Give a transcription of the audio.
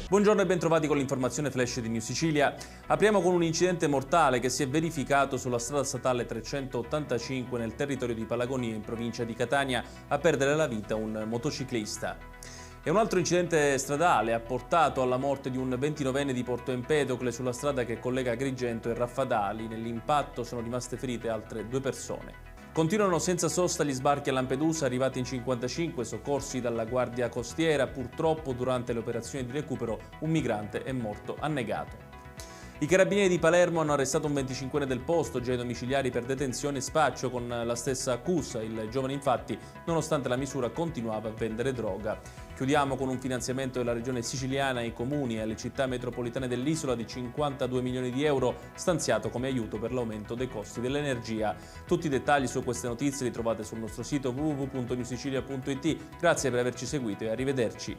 Buongiorno e bentrovati con l'informazione flash di New Sicilia. Apriamo con un incidente mortale che si è verificato sulla strada statale 385 nel territorio di Palagonia in provincia di Catania. A perdere la vita un motociclista. E un altro incidente stradale ha portato alla morte di un 29enne di Porto Empedocle sulla strada che collega Agrigento e Raffadali. Nell'impatto sono rimaste ferite altre 2 persone. Continuano senza sosta gli sbarchi a Lampedusa, arrivati in 55, soccorsi dalla Guardia Costiera. Purtroppo durante le operazioni di recupero un migrante è morto annegato. I carabinieri di Palermo hanno arrestato un 25enne del posto, già ai domiciliari per detenzione e spaccio con la stessa accusa. Il giovane infatti, nonostante la misura, continuava a vendere droga. Chiudiamo con un finanziamento della regione siciliana ai comuni e alle città metropolitane dell'isola di 52 milioni di euro stanziato come aiuto per l'aumento dei costi dell'energia. Tutti i dettagli su queste notizie li trovate sul nostro sito www.newsicilia.it. Grazie per averci seguito e arrivederci.